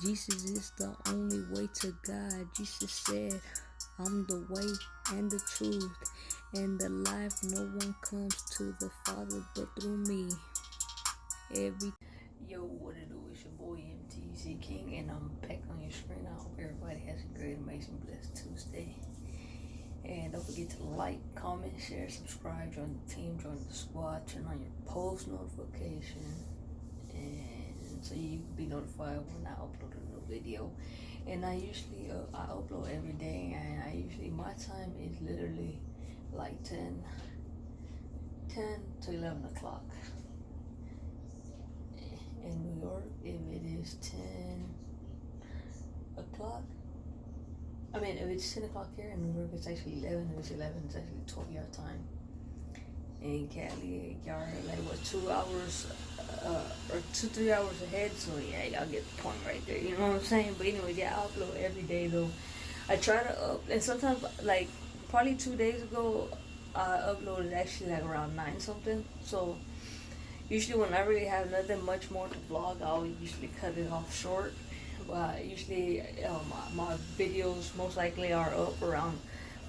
Jesus is the only way to God. Jesus said, I'm the way and the truth and the life. No one comes to the Father but through me. Yo, what it do? It's your boy Mtzking, and I'm back on your screen. I hope everybody has a great, amazing, blessed Tuesday. And don't forget to like, comment, share, subscribe, join the team, join the squad, turn on your post notification, and so you can be notified when I upload a new video. And I usually I upload every day, and my time is literally like 10 to 11 o'clock. In New York, if it is 10 o'clock, if it's 10 o'clock here in New York, it's actually 11. If it's 11, it's actually 12 your time. In Cali, y'all are like, what, 2 hours or 2-3 hours ahead, so yeah, y'all get the point right there, you know what I'm saying? But anyways, yeah, I upload every day though. I try to and sometimes, like, probably 2 days ago, I uploaded actually like around 9 something, so usually when I really have nothing much more to vlog, I'll usually cut it off short. But usually my videos most likely are up around,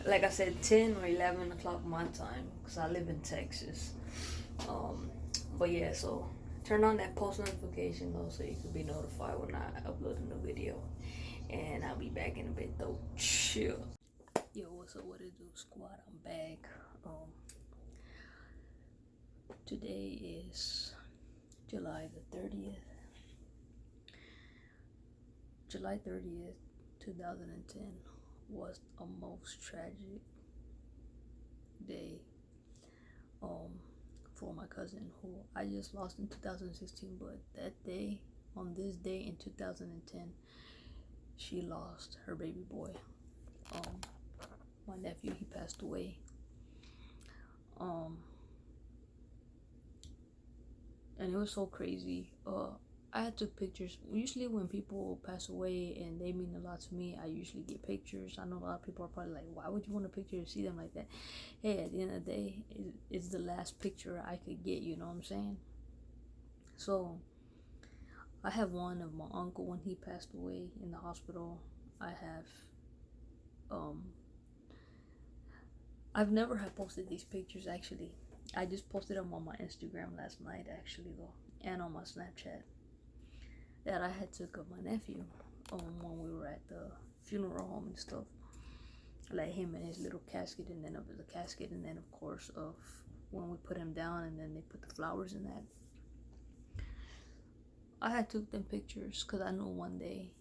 like I said, 10 or 11 o'clock my time, because I live in Texas. But yeah, so turn on that post notification though, so you can be notified when I upload a new video. And I'll be back in a bit though. Chill. Yo, what's up? What it do, squad? I'm back. Today is July the 30th. July 30th, 2010 was a most tragic day for my cousin, who I just lost in 2016, but that day, on this day in 2010, she lost her baby boy. My nephew, he passed away. And it was so crazy. I took pictures. Usually when people pass away and they mean a lot to me, I usually get pictures. I know a lot of people are probably like, why would you want a picture to see them like that? Hey, at the end of the day, it's the last picture I could get, you know what I'm saying? So I have one of my uncle when he passed away in the hospital. I have I've never have posted these pictures actually. I just posted them on my Instagram last night actually though, and on my Snapchat, that I had took of my nephew when we were at the funeral home and stuff. Like him and his little casket, and then of the casket, and then of course of when we put him down, and then they put the flowers in that. I had took them pictures because I knew one day,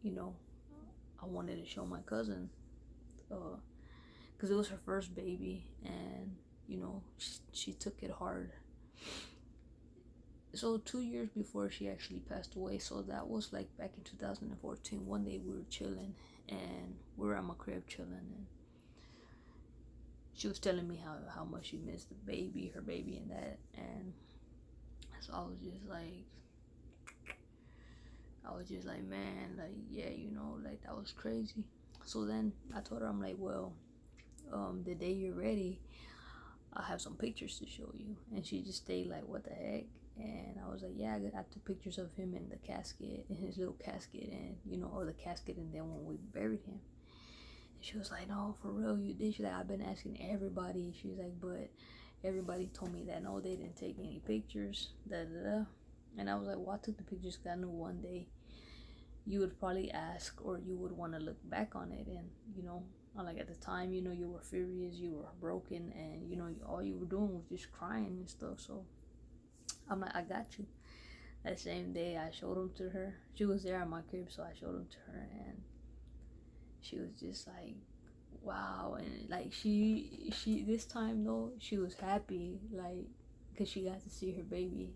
I wanted to show my cousin, because it was her first baby, and she took it hard. So 2 years before she actually passed away, so that was like back in 2014. One day we were chilling, and we were at my crib chilling, and she was telling me how much she missed her baby and that. And so I was just like, man, like, yeah, like, that was crazy. So then I told her, I'm like, well, the day you're ready, I have some pictures to show you. And she just stayed like, what the heck? And I was like, yeah, I took pictures of him in the casket, in his little casket, and or the casket, and then when we buried him. And she was like, no, for real, you did? She's like, I've been asking everybody. She's like, but everybody told me that no, they didn't take any pictures, da da da. And I was like, well, I took the pictures because I knew one day you would probably ask, or you would want to look back on it. And like, at the time, you were furious, you were broken, and all you were doing was just crying and stuff. So I'm like, I got you. That same day I showed them to her. She was there at my crib, so I showed them to her, and she was just like, wow. And like, she this time though, she was happy, like, because she got to see her baby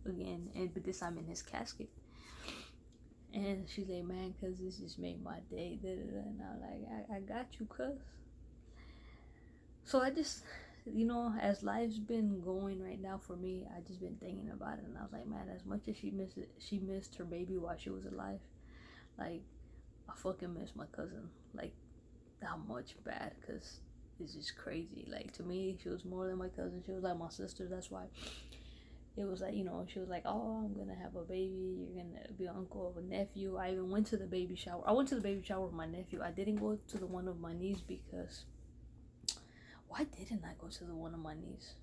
again, but this time in his casket. And she's like, man, cuz this just made my day, da, da, da. And I'm like, I got you, cuz. So I just, as life's been going right now for me, I just been thinking about it, and I was like, man, as much as she missed her baby while she was alive, like, I fucking miss my cousin, like, how much bad, because it's just crazy. Like, to me, she was more than my cousin. She was like my sister. That's why it was like, she was like, oh, I'm gonna have a baby, you're gonna be uncle of a nephew. I even went to the baby shower. I went to the baby shower with my nephew. I didn't go to the one of my niece because why didn't I go to the one of my niece?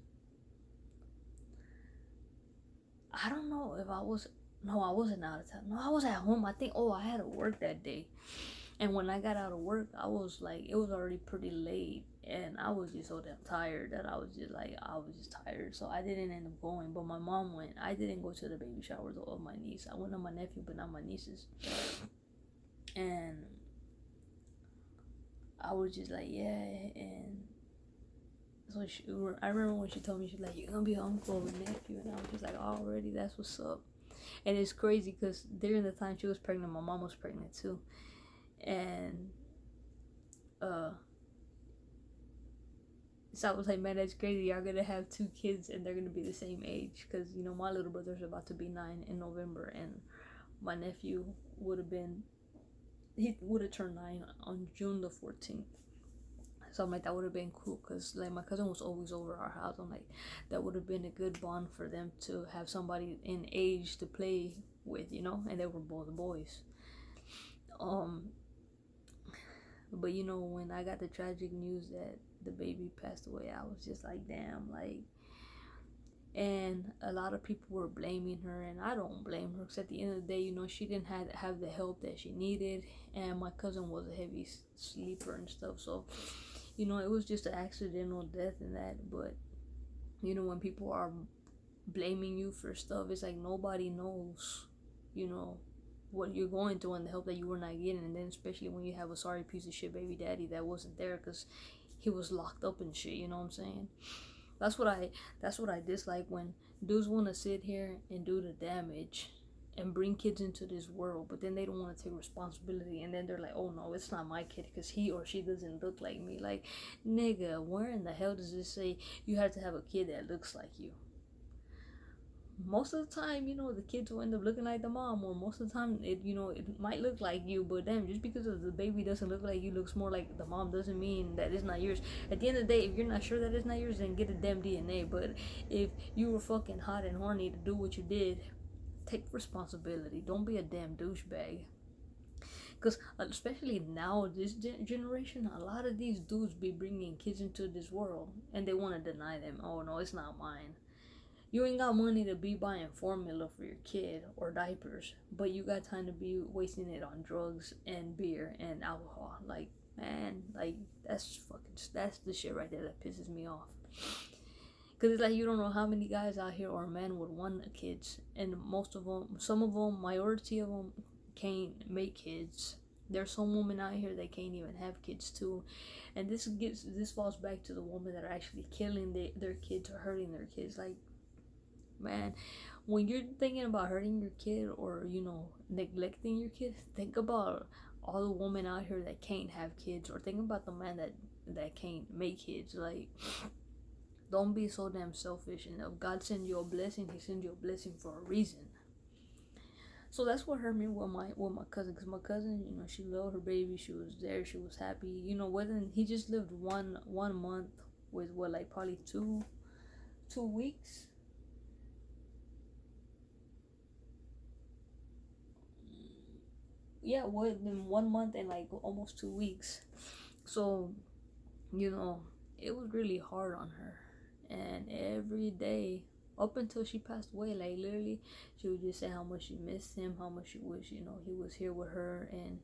I don't know if I was. No, I wasn't out of town. No, I was at home. I think. Oh, I had to work that day, and when I got out of work, I was like, it was already pretty late, and I was just so damn tired that I was just tired. So I didn't end up going. But my mom went. I didn't go to the baby shower though of my niece. I went to my nephew, but not my nieces. And I was just like, yeah, and so I remember when she told me, she's like, you're gonna be an uncle and nephew, and I was just like, already, that's what's up. And it's crazy because during the time she was pregnant, my mom was pregnant too, and so I was like, man, that's crazy. Y'all gonna have 2 kids and they're gonna be the same age, because my little brother's about to be 9 in November, and my nephew he would have turned 9 on June the 14th. So I'm like, that would have been cool, because like my cousin was always over our house. I'm like, that would have been a good bond for them to have somebody in age to play with, and they were both boys. But when I got the tragic news that the baby passed away, I was just like, damn, like. And a lot of people were blaming her, and I don't blame her, because at the end of the day, she didn't have the help that she needed, and my cousin was a heavy sleeper and stuff, so it was just an accidental death and that. But when people are blaming you for stuff, it's like nobody knows what you're going through and the help that you were not getting. And then especially when you have a sorry piece of shit baby daddy that wasn't there because he was locked up and shit, you know what I'm saying? That's what I dislike, when dudes want to sit here and do the damage and bring kids into this world, but then they don't want to take responsibility, and then they're like, oh no, it's not my kid because he or she doesn't look like me. Like, nigga, where in the hell does this say you have to have a kid that looks like you? Most of the time, the kids will end up looking like the mom, or most of the time it might look like you, but damn, just because the baby doesn't look like you, looks more like the mom, doesn't mean that it's not yours. At the end of the day, if you're not sure that it's not yours, then get a damn DNA. But if you were fucking hot and horny to do what you did, take responsibility. Don't be a damn douchebag. Because especially now, this generation, a lot of these dudes be bringing kids into this world, and they want to deny them. Oh no, it's not mine. You ain't got money to be buying formula for your kid or diapers, but you got time to be wasting it on drugs and beer and alcohol. Like, man, like, that's the shit right there that pisses me off. Because it's like, you don't know how many guys out here or men would want kids, and some of them, majority of them can't make kids. There's some women out here that can't even have kids too, and this falls back to the women that are actually killing their kids or hurting their kids. Like, man, when you're thinking about hurting your kid or neglecting your kid, think about all the women out here that can't have kids, or think about the man that can't make kids. Like, don't be so damn selfish. And if God sends you a blessing, he sends you a blessing for a reason. So that's what hurt me with my cousin, because my cousin, she loved her baby, she was there, she was happy. Whether he just lived one month with like probably 2 weeks. Yeah, in 1 month and like almost 2 weeks. So, it was really hard on her. And every day, up until she passed away, like literally, she would just say how much she missed him, how much she wish, he was here with her, and,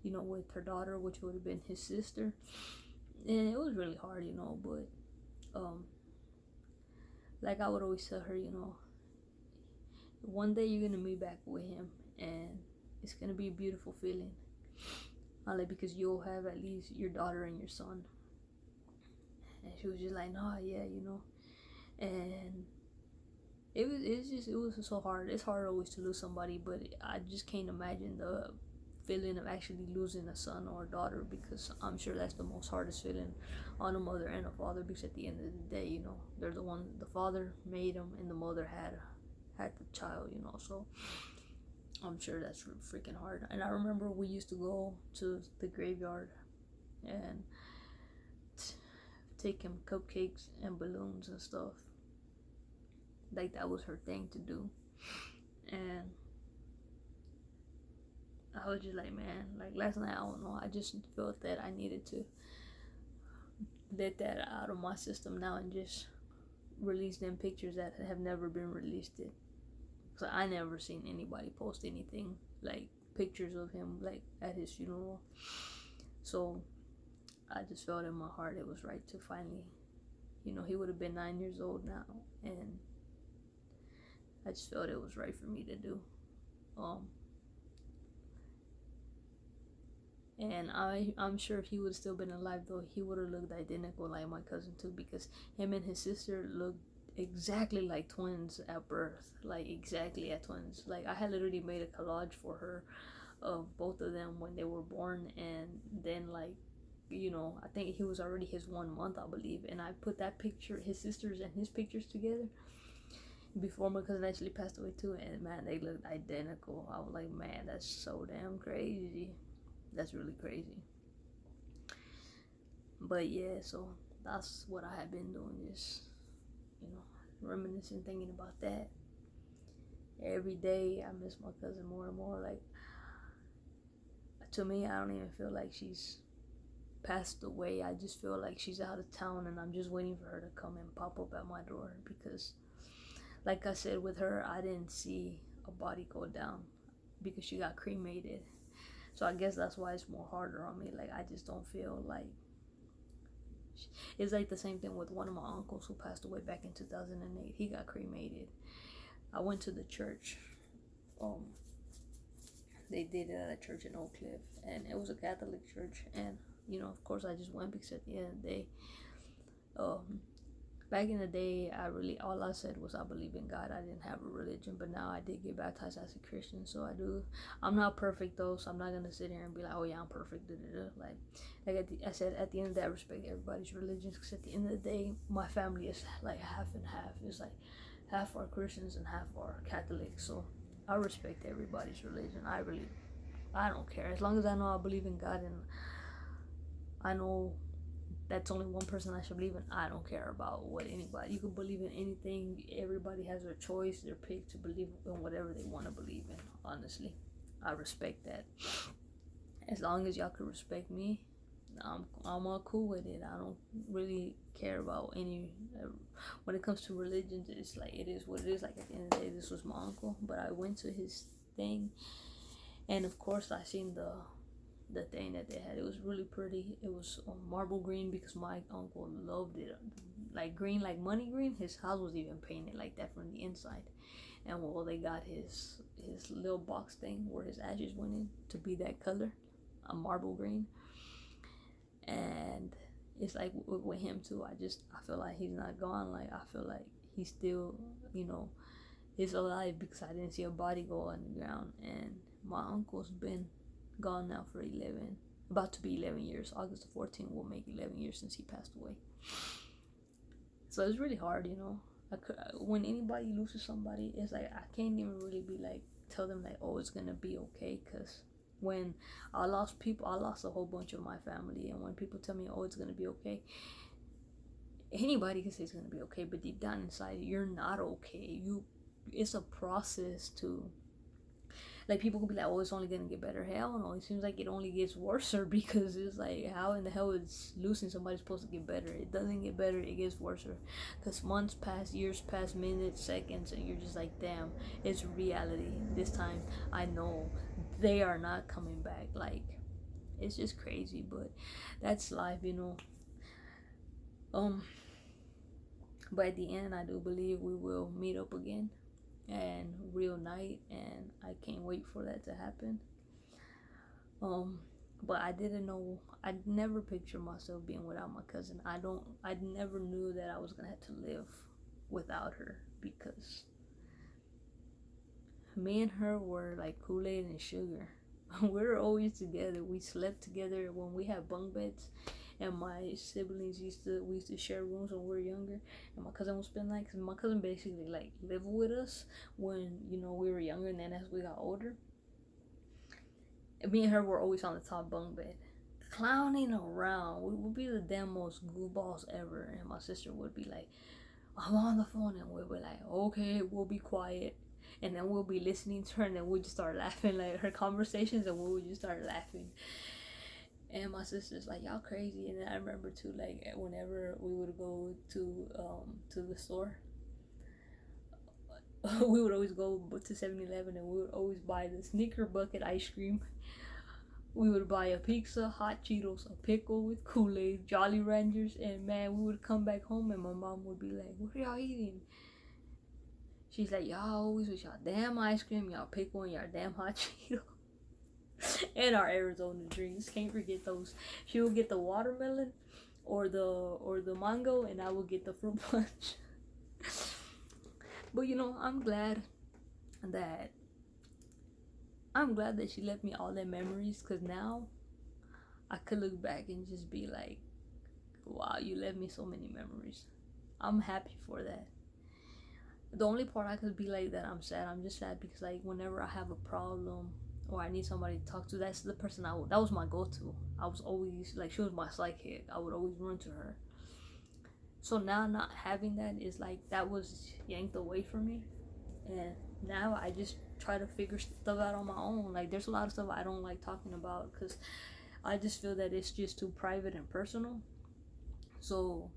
with her daughter, which would have been his sister. And it was really hard, but, like I would always tell her, one day you're gonna meet back with him, and it's gonna be a beautiful feeling. Like, because you'll have at least your daughter and your son. And she was just like, no, yeah, and it was so hard. It's hard always to lose somebody, but I just can't imagine the feeling of actually losing a son or a daughter, because I'm sure that's the most hardest feeling on a mother and a father, because at the end of the day, they're the father made them and the mother had the child, so I'm sure that's freaking hard. And I remember we used to go to the graveyard and take him cupcakes and balloons and stuff. Like that was her thing to do. And I was just like, man, like last night, I don't know, I just felt that I needed to let that out of my system now and just release them pictures that have never been released. So I never seen anybody post anything like pictures of him like at his funeral. So I just felt in my heart it was right to finally, he would have been 9 years old now, and I just felt it was right for me to do. And I'm sure if he would have still been alive, though, he would have looked identical like my cousin too, because him and his sister looked exactly like twins at birth, like exactly at twins. Like I had literally made a collage for her of both of them when they were born, and then like, I think he was already his 1 month, I believe, and I put that picture, his sisters and his pictures together before my cousin actually passed away too, and man, they looked identical. I was like, man, that's so damn crazy. That's really crazy. But yeah, so that's what I have been doing, just reminiscing, thinking about that. Every day I miss my cousin more and more. Like, to me, I don't even feel like she's passed away. I just feel like she's out of town, and I'm just waiting for her to come and pop up at my door, because like I said, with her, I didn't see a body go down because she got cremated. So I guess that's why it's more harder on me. Like, I just don't feel like... It's like the same thing with one of my uncles who passed away back in 2008. He got cremated. I went to the church. They did it at a church in Oak Cliff, and it was a Catholic church. And of course, I just went because at the end of the day, back in the day, all I said was I believe in God. I didn't have a religion, but now I did get baptized as a Christian, so I do. I'm not perfect though, so I'm not gonna sit here and be like, oh yeah, I'm perfect. Like I said, at the end of the day, I respect everybody's religions, because at the end of the day, my family is like half and half. It's like half are Christians and half are Catholics. So I respect everybody's religion. I don't care, as long as I know I believe in God, and I know that's only one person I should believe in. I don't care about what anybody... You can believe in anything. Everybody has their choice, their pick to believe in whatever they want to believe in. Honestly, I respect that. As long as y'all can respect me, I'm all cool with it. I don't really care about any... When it comes to religions, it's like, it is what it is. Like, at the end of the day, this was my uncle, but I went to his thing, and of course I seen the thing that they had. It was really pretty. It was marble green, because my uncle loved it. Like green, like money green. His house was even painted like that from the inside. And well, they got his little box thing where his ashes went in to be that color, a marble green. And it's like with him too. I feel like he's not gone. Like, I feel like he's still, is alive, because I didn't see a body go on the ground. And my uncle's been gone now for about to be 11 years. August the 14th will make 11 years since he passed away. So it's really hard, when anybody loses somebody, it's like I can't even really be like, tell them like, oh, it's gonna be okay, because when I lost people, I lost a whole bunch of my family, and when people tell me, oh, it's gonna be okay, anybody can say it's gonna be okay, but deep down inside, you're not okay. It's a process to... Like, people could be like, oh, it's only gonna get better. Hell no, it seems like it only gets worse, because it's like, how in the hell is losing somebody supposed to get better? It doesn't get better, it gets worse. Because months pass, years pass, minutes, seconds, and you're just like, damn, it's reality. This time, I know they are not coming back. Like, it's just crazy, but that's life, But at the end, I do believe we will meet up again and reunite, and I can't wait for that to happen. But I'd never pictured myself being without my cousin. I never knew that I was gonna have to live without her, because me and her were like Kool-Aid and sugar. We were always together. We slept together when we had bunk beds, and my siblings we used to share rooms when we were younger, and my cousin would spend night, because my cousin basically like lived with us when we were younger, and then as we got older, me and her were always on the top bunk bed, clowning around. We would be the damn most goofballs ever, and my sister would be like, I'm on the phone, and we'll be like, okay, we'll be quiet. And then we'll be listening to her, and then we'll just start laughing, like her conversations, and we'll just start laughing. And my sister's like, y'all crazy. And then I remember too, like whenever we would go to the store, we would always go to 7-Eleven, and we would always buy the Snicker bucket ice cream. We would buy a pizza, hot Cheetos, a pickle with Kool-Aid, Jolly Ranchers, and man, we would come back home and my mom would be like, what are y'all eating? She's like, y'all always with y'all damn ice cream, y'all pickle, and y'all damn hot Cheetos. And our Arizona drinks. Can't forget those. She will get the watermelon or the mango, and I will get the fruit punch. But I'm glad that she left me all that memories, because now I could look back and just be like, wow, you left me so many memories. I'm happy for that. The only part I could be like that I'm sad. I'm just sad because like whenever I have a problem or I need somebody to talk to, that's the person that was my go-to. I was always like, she was my psychic. I would always run to her. So now not having that is like, that was yanked away from me, and now I just try to figure stuff out on my own. Like there's a lot of stuff I don't like talking about because I just feel that it's just too private and personal. So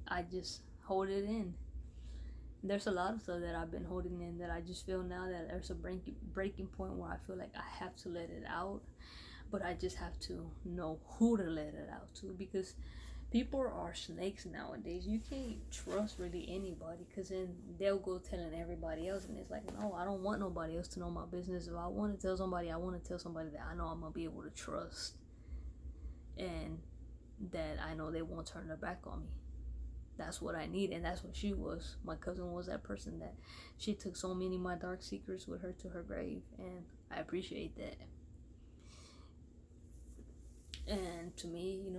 I just hold it in. There's a lot of stuff that I've been holding in that I just feel now that there's a breaking point where I feel like I have to let it out, but I just have to know who to let it out to, because people are snakes nowadays. You can't trust really anybody, because then they'll go telling everybody else, and it's like, no, I don't want nobody else to know my business. If I want to tell somebody, I want to tell somebody that I know I'm gonna be able to trust, and that I know they won't turn their back on me. That's what I need, and that's what she was. My cousin was that person that she took so many of my dark secrets with her to her grave, and I appreciate that. And to me,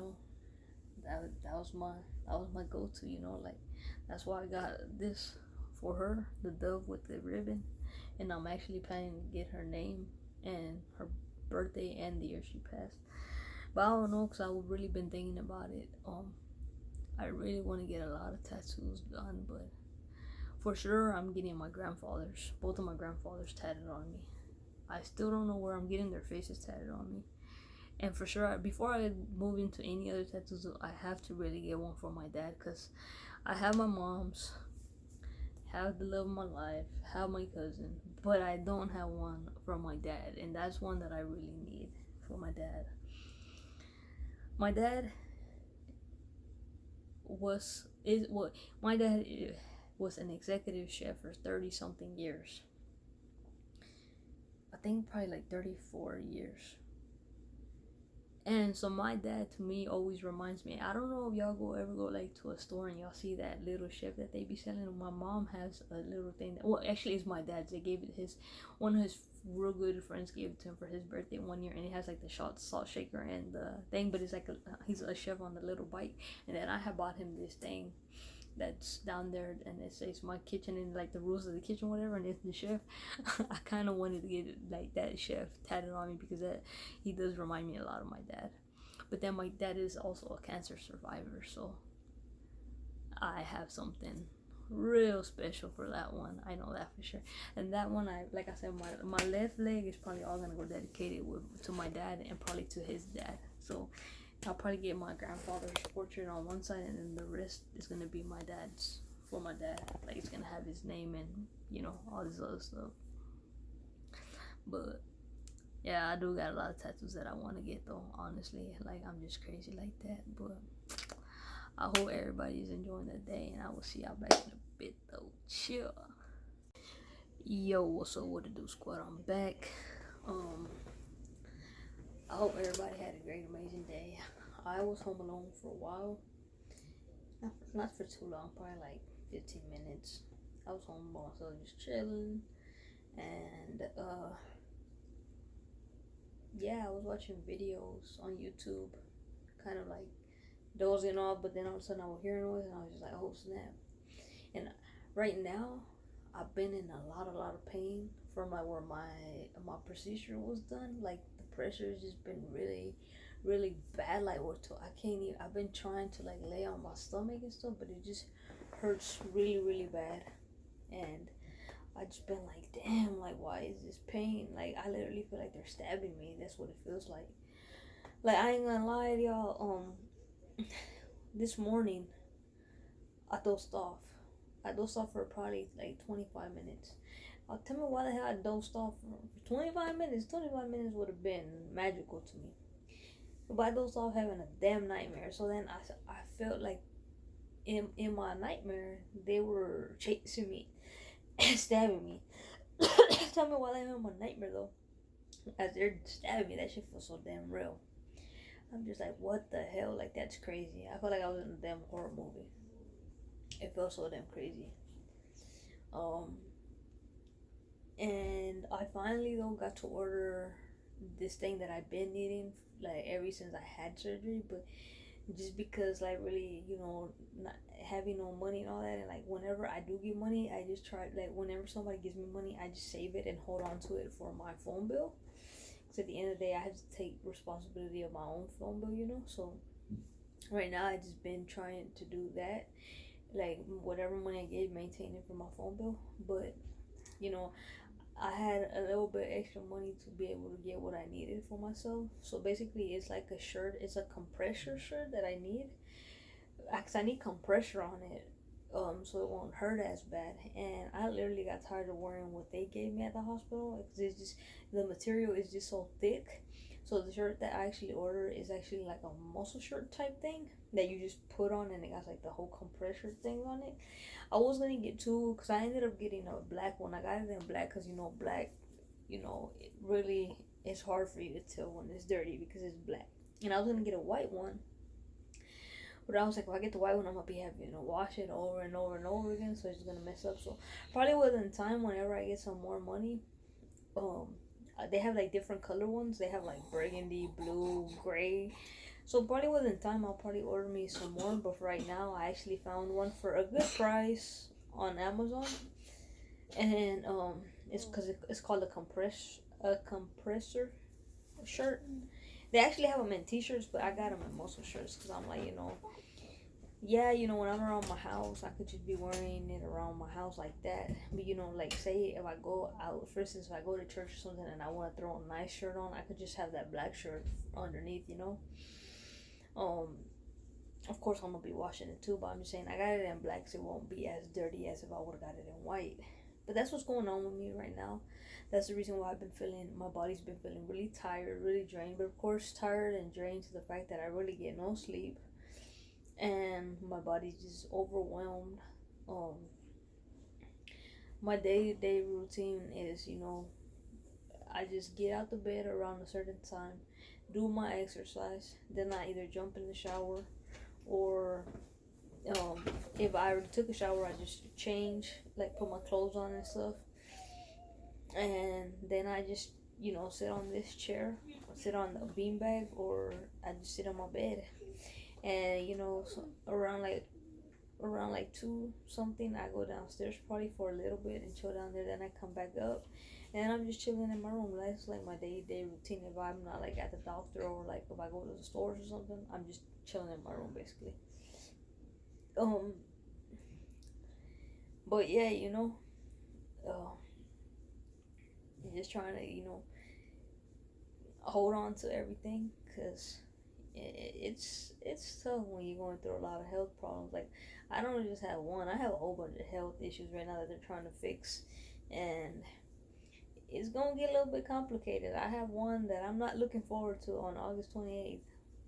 that was my go-to. Like that's why I got this for her, the dove with the ribbon, and I'm actually planning to get her name and her birthday and the year she passed. But I don't know, because I've really been thinking about it. I really want to get a lot of tattoos done, but for sure I'm getting both of my grandfathers tatted on me. I still don't know where I'm getting their faces tatted on me. And for sure, before I move into any other tattoos, I have to really get one for my dad, because I have my mom's, have the love of my life, have my cousin, but I don't have one from my dad, and that's one that I really need for my dad. My dad was an executive chef for 30 something years. I think probably like 34 years. And so my dad to me always reminds me, I don't know if y'all ever go like to a store and y'all see that little chef that they be selling. My mom has a little thing actually it's my dad's. They gave it one of his real good friends gave it to him for his birthday one year, and it has like the salt shaker and the thing, but it's like he's a chef on the little bike. And then I have bought him this thing that's down there, and it says my kitchen and like the rules of the kitchen, whatever, and it's the chef. I kind of wanted to get it, like that chef tatted on me, because he does remind me a lot of my dad. But then my dad is also a cancer survivor, so I have something real special for that one. I know that for sure. And that one, like I said, my left leg is probably all gonna go dedicated to my dad, and probably to his dad. So I'll probably get my grandfather's portrait on one side, and then the rest is gonna be my dad's, for my dad. Like it's gonna have his name and all this other stuff. But yeah, I do got a lot of tattoos that I want to get though, honestly. Like I'm just crazy like that. But I hope everybody's enjoying the day, and I will see y'all back in a bit though. Chill. Yo, what's up? What to do, squad? I'm back. I hope everybody had a great, amazing day. I was home alone for a while. Not for too long, probably like 15 minutes. I was home by myself, just chilling. And yeah, I was watching videos on YouTube, kind of like dozing off, but then all of a sudden I would hear a noise, and I was just like, oh snap. And right now, I've been in a lot of pain from like where my procedure was done. Like the pressure has just been really bad. Like I can't even. I've been trying to like lay on my stomach and stuff, but it just hurts really, really bad. And I just been like, damn, like, why is this pain? Like, I literally feel like they're stabbing me. That's what it feels like. Like, I ain't gonna lie to y'all. This morning, I dozed off. I dozed off for probably like 25 minutes. Tell me why the hell I dozed off for 25 minutes. 25 minutes would have been magical to me. But I dozed off having a damn nightmare. So then I felt like in my nightmare, they were chasing me and stabbing me. Tell me why they in my nightmare though. As they're stabbing me, that shit feels so damn real. I'm just like, what the hell? Like, that's crazy. I felt like I was in a damn horror movie. It felt so damn crazy. And I finally though got to order this thing that I've been needing like ever since I had surgery, but just because like really, not having no money and all that, and like whenever I do get money, I just try, like whenever somebody gives me money, I just save it and hold on to it for my phone bill. Because at the end of the day, I have to take responsibility of my own phone bill, so right now I just been trying to do that, like whatever money I get, maintain it for my phone bill. But I had a little bit extra money to be able to get what I needed for myself. So basically, it's like a shirt. It's a compressor shirt that I need. Because I need compressor on it, so it won't hurt as bad. And I literally got tired of wearing what they gave me at the hospital. Because it's just, the material is just so thick. So the shirt that I actually ordered is actually like a muscle shirt type thing that you just put on, and it got like the whole compressor thing on it. I was gonna get two because I ended up getting a black one. I got it in black because black, it really is hard for you to tell when it's dirty because it's black. And I was gonna get a white one, but I was like, if I get the white one, I'm gonna be having to wash it over and over and over again, so it's gonna mess up. So probably within time, whenever I get some more money, they have like different color ones. They have like burgundy, blue, gray. So probably within time, I'll probably order me some more. But for right now, I actually found one for a good price on Amazon, and it's because it's called a compressor shirt. They actually have them in t-shirts, but I got them in muscle shirts because I'm like, when I'm around my house, I could just be wearing it around my house like that. But like say if I go out, for instance, if I go to church or something and I want to throw a nice shirt on, I could just have that black shirt underneath, Of course I'm gonna be washing it too, but I'm just saying I got it in black so it won't be as dirty as if I would have got it in white. But that's what's going on with me right now. That's the reason why my body's been feeling really tired, really drained. But of course tired and drained to the fact that I really get no sleep. And my body's just overwhelmed. My day-to-day routine is, I just get out the bed around a certain time, do my exercise, then I either jump in the shower, or if I already took a shower, I just change, like put my clothes on and stuff, and then I just sit on this chair, sit on a beanbag, or I just sit on my bed. And so around like 2 something, I go downstairs probably for a little bit and chill down there. Then I come back up and I'm just chilling in my room. That's like my day-to-day routine. If I'm not like at the doctor, or like if I go to the stores or something, I'm just chilling in my room basically. But yeah, just trying to hold on to everything, because it's tough when you're going through a lot of health problems. Like, I don't just have one, I have a whole bunch of health issues right now that they're trying to fix, and it's gonna get a little bit complicated. I have one that I'm not looking forward to on August 28th,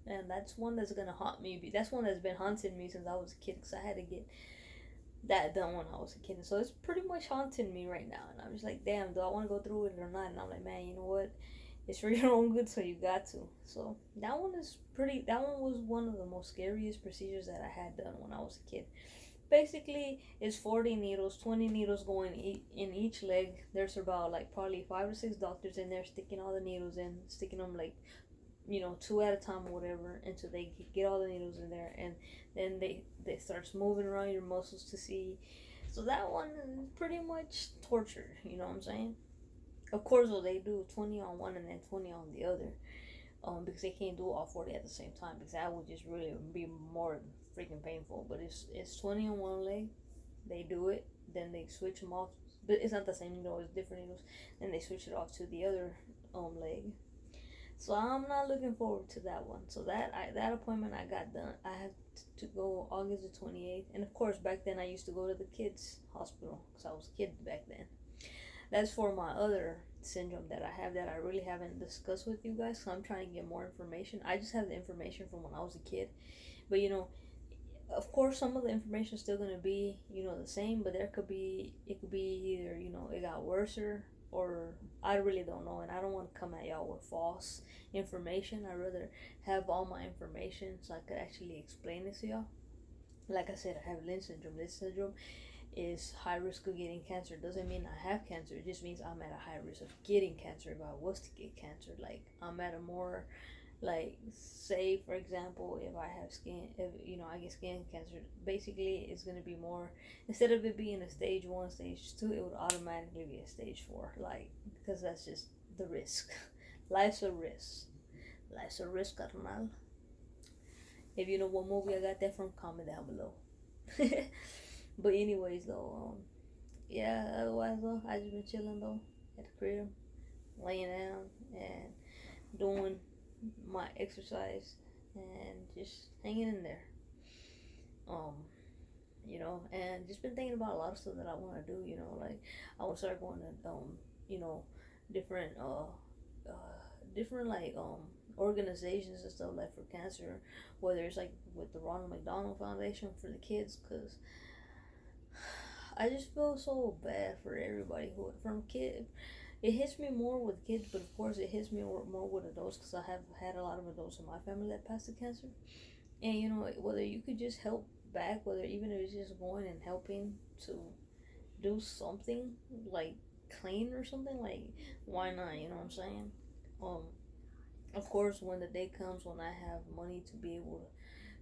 and that's one that's gonna haunt me. That's one that's been haunting me since I was a kid, because I had to get that done when I was a kid. So it's pretty much haunting me right now, and I'm just like, damn, do I want to go through it or not? And I'm like, man, you know what, it's for your own good, so you got to. So that one was one of the most scariest procedures that I had done when I was a kid. Basically, it's 40 needles, 20 needles going in each leg. There's about like probably 5 or 6 doctors in there sticking all the needles in, sticking them like 2 at a time or whatever, until they get all the needles in there, and then they starts moving around your muscles to see. So that one is pretty much torture, you know what I'm saying? Of course, though, they do 20 on one and then 20 on the other, because they can't do all 40 at the same time, because that would just really be more freaking painful. But it's 20 on one leg, They do it, then they switch them off. But it's not the same needle, it's different needles. Then they switch it off to the other leg. So I'm not looking forward to that one. So that appointment I got done. I have to go August the 28th. And of course, back then I used to go to the kids hospital because I was a kid back then. That's for my other syndrome that I have that I really haven't discussed with you guys. So I'm trying to get more information. I just have the information from when I was a kid. But of course, some of the information is still gonna be, the same. But it could be either, it got worse or I really don't know, and I don't want to come at y'all with false information. I'd rather have all my information so I could actually explain it to y'all. Like I said, I have Lynch syndrome. This syndrome is high risk of getting cancer. Doesn't mean I have cancer. It just means I'm at a high risk of getting cancer if I was to get cancer. Like, I'm at a more, like, say for example, if I have I get skin cancer, basically it's going to be more, instead of it being a stage 1, stage 2, it would automatically be a stage 4, like, because that's just the risk. Life's a risk. Carnal. If you know what movie I got that from, comment down below. But anyways though, yeah, otherwise though, I just been chilling though at the crib, laying down and doing my exercise and just hanging in there. And just been thinking about a lot of stuff that I want to do, like I want to start going to different different like organizations and stuff like for cancer, whether it's like with the Ronald McDonald Foundation for the kids, because I just feel so bad for everybody who from kid. It hits me more with kids, but of course it hits me more with adults because I have had a lot of adults in my family that passed the cancer. And whether you could just help back, whether even if it's just going and helping to do something like clean or something, like, why not? You know what I'm saying? Of course, when the day comes when I have money to be able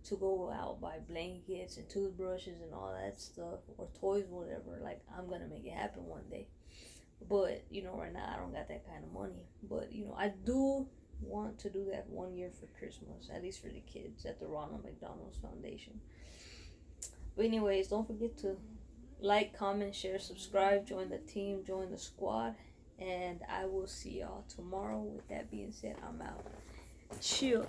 to go out, buy blankets and toothbrushes and all that stuff, or toys, whatever, like, I'm gonna make it happen one day. But right now I don't got that kind of money. But I do want to do that one year for Christmas, at least for the kids at the Ronald McDonald's Foundation. But anyways, don't forget to like, comment, share, subscribe, join the team, join the squad, and I will see y'all tomorrow. With that being said, I'm out. Chill.